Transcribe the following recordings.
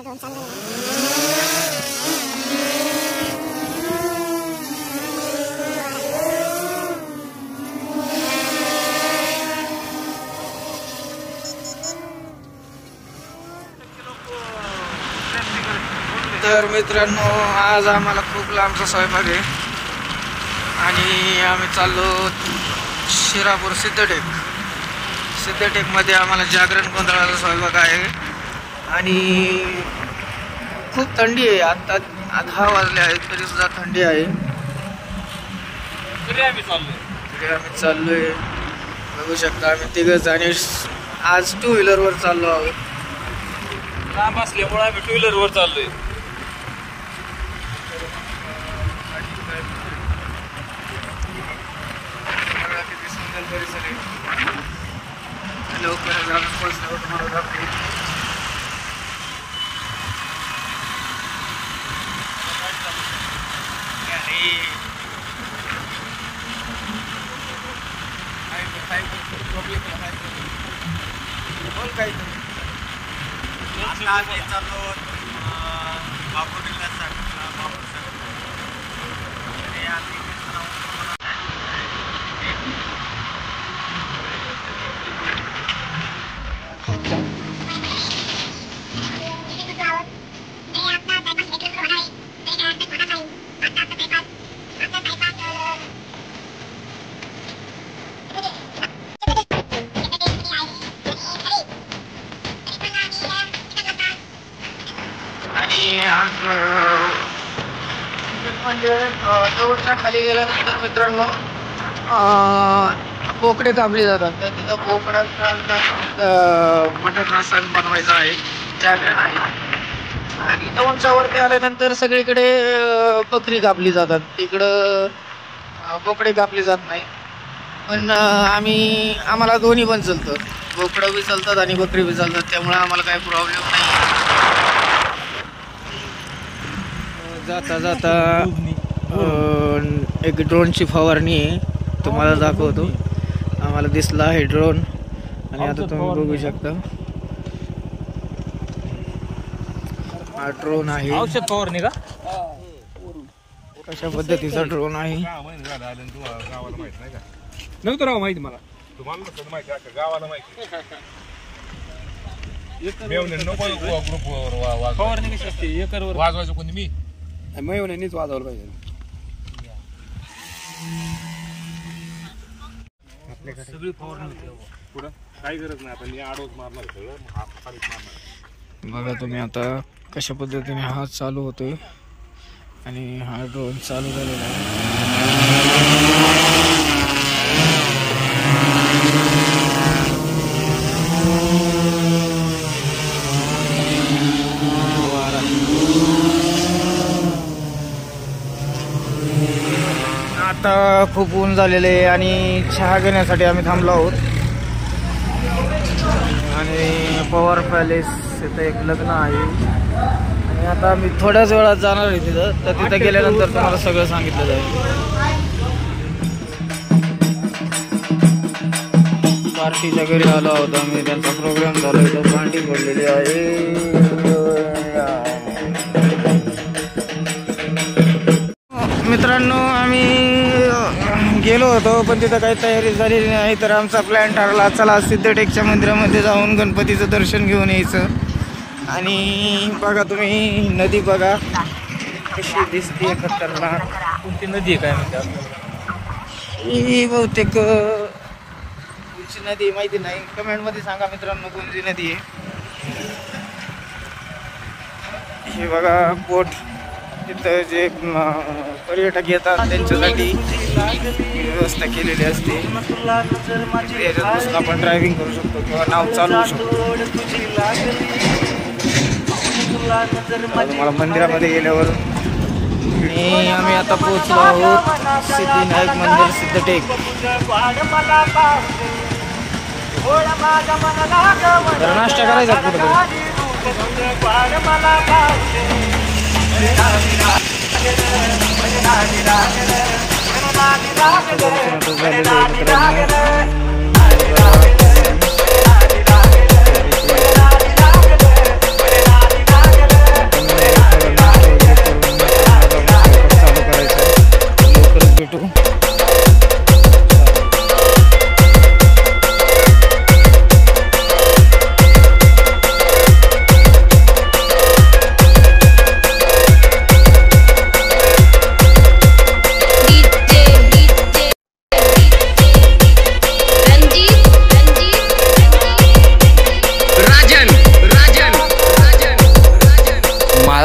तर मित्रांनो, आज आम्हाला खूप लांबचा स्वयंपाक आहे आणि आम्ही चाललो शिरापूर सिद्धटेकमध्ये आम्हाला जागरण गोंधळाचा स्वयंपाक आहे आणि खूप थंडी आहे. आता 10 वाजले आहेत तरी सुद्धा थंडी आहे. आम्ही चाललोय, बघू शकता आम्ही तिघच आणि आज 2 व्हीलरवर चाललो आहोत. लांब असल्यामुळे आम्ही 2 व्हीलरवर चाललोय. लवकर पोहोचल्यावर तुम्हाला दाखवेल. बोल काही चाललो बापूर म्हणजे दौडच्या खाली गेल्यानंतर मित्रांनो बोकडे कापले जातात. तर तिथं बोकडाचा मटण रस्सा बनवायचा आहे, जागरण आहे. आणि दौडच्यावरती आल्यानंतर सगळीकडे बकरी कापली जातात. तिकडं बोकडे कापले जात नाही. पण आम्हाला दोन्ही पण चालतं, बोकडं बी चालतात आणि बकरी बी चालतात. त्यामुळे आम्हाला काही प्रॉब्लेम नाही. जाता जाता एक ड्रोनची फवारणी आहे, तुम्हाला दाखवतो. आम्हाला दिसला आहे ड्रोन आणि आता तुम्ही बघू शकता हा ड्रोन आहे. औषध फवारणी का? कशा पद्धतीचा ड्रोन आहे नव्हतं राव माहिती मला. फवारणी कशी असते? एकरवर वाजवायचं कोणी? मी मयूरनेच वाजवलं पाहिजे. सगळी फवारणी होते पुढं, काही गरज नाही. आपण आडोच मारणार सगळं. बघा तुम्ही आता कशा पद्धतीने हा चालू होतोय आणि हा ड्रोन चालू झालेला आहे. आता खूप ऊन झालेले आहे आणि चहा घेण्यासाठी आम्ही थांबलो आहोत. आणि पवार पॅलेस इथं एक लग्न आहे आणि आता आम्ही थोड्याच वेळात जाणार आहे तिथं. तर तिथं गेल्यानंतर तुम्हाला सगळं सांगितलं जाईल. पार्टीच्या घरी आलो आहोत आम्ही, त्यांचा प्रोग्राम झाला, इथं भांडी पडलेली आहे. मित्रांनो, आम्ही गेलो होतो पण तिथं काही तयारी झालेली नाही. तर आमचा प्लॅन ठरला, चला सिद्धटेकच्या मंदिरामध्ये जाऊन गणपतीचं दर्शन घेऊन यायचं. आणि बघा तुम्ही नदी बघा कशी दिसते, खतरनाक. कोणती नदी आहे काय म्हणते? ही बहुतेक कोणची नदी माहिती नाही, कमेंट मध्ये सांगा मित्रांनो कोणती नदी आहे. हे बघा बोट, तिथं जे पर्यटक येतात त्यांच्यासाठी व्यवस्था केलेली असते. याच्यात बसून आपण ड्रायव्हिंग करू शकतो किंवा नाव चालवू शकतो. तुम्हाला मंदिरामध्ये गेल्यावर आणि आम्ही आता पोहोचलो आहोत सिद्धिविनायक मंदिर सिद्धटेक. तर नाश्ता करायचा कुठं?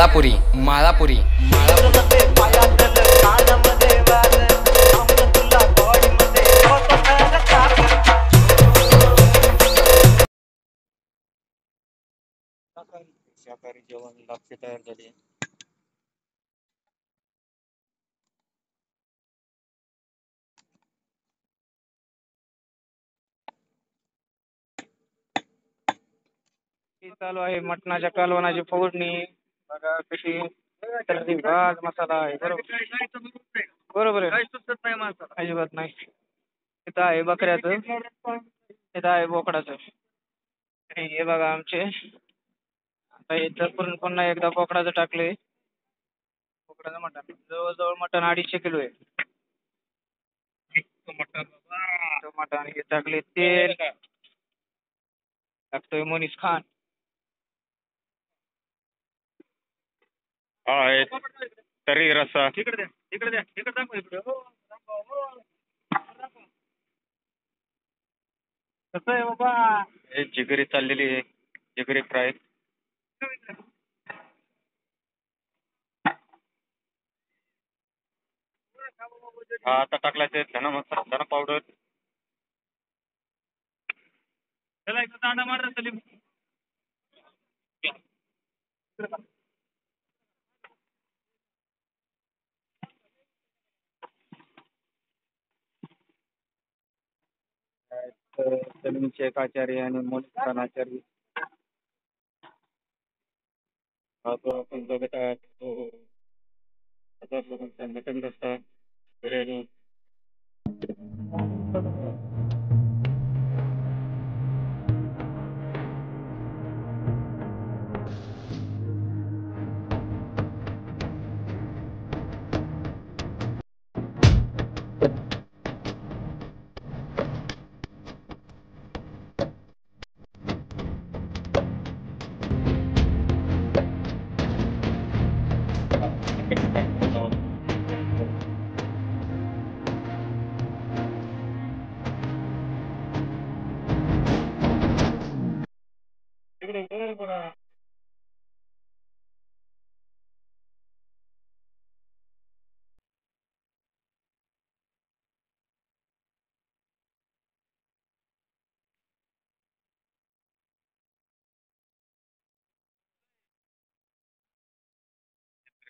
माळापुरी माळापुरी माळापुरी शाकाहारी जेवण लापशी तयार झाली. चालू आहे मटणाच्या कालवणाची फोडणी बघा कशी भात मसाला आहे बरोबर बरोबर आहे नाही माणसाला अजिबात नाही. इथं आहे बकऱ्याचं इथं आहे बोकडाचं आणि हे बघा आमचे आता इथं पुन्हा एकदा बोकडाचं टाकले. बोकडाचं मटण जवळजवळ मटण 250 किलो आहे. मटण हे टाकले तेल टाकतोय मोनीस खान. हा आहे तर्री रस्सा. इकडे द्या इकडे दाखव इकडे कसं आहे बाबा हे जिगरी चाललेली आहे जिगरी फ्राय. हा आता टाकलायचे धना मसाला धना पावडर. त्याला एक दांडा मार सलीम. सलीम शेख आचार्य आणि मोनिस खान आचार्य. हा तो आपण बघत आहात तो हजार लोकांचा मटण रस्सा बिर्याणी.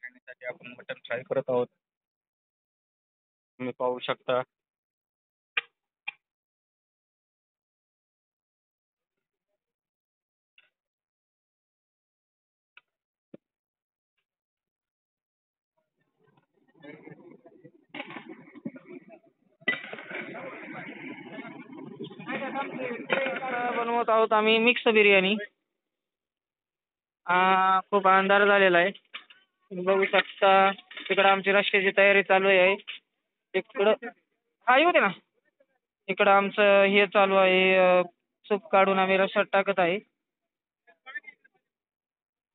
बिर्याणीसाठी आपण मटण फ्राय करत आहोत. तुम्ही पाहू शकता. बनवत आहोत आम्ही मिक्स बिर्याणी. खूप अंधार झालेला आहे तुम्ही बघू शकता. तिकडं आमची रश्श्याची तयारी चालू आहे. इकडं हा येऊ दे ना. इकडं आमचं हे चालू आहे सूप काढून आम्ही रश्श्यात टाकत आहे.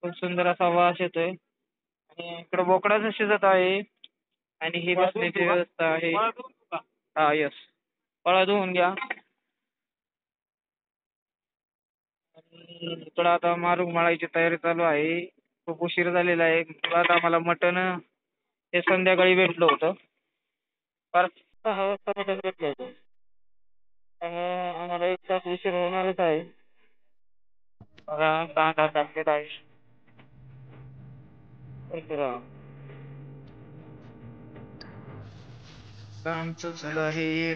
खूप सुंदर असा वास येतोय आणि इकडं बोकडाचं शिजत आहे आणि ही बसण्याची व्यवस्था आहे. हा यस पळा धुवून घ्या. आणि इकडं आता मारूग मळायची तयारी चालू आहे. खूप उशीर झालेला आहे. आता आम्हाला मटण हे संध्याकाळी भेटलं होतं. फार 6 वाजता मटण भेटलं होतं. आम्हाला 1 तास उशीर होणारच आहे. बघा कांदा टाकलेला आहे. आमचं झालं आहे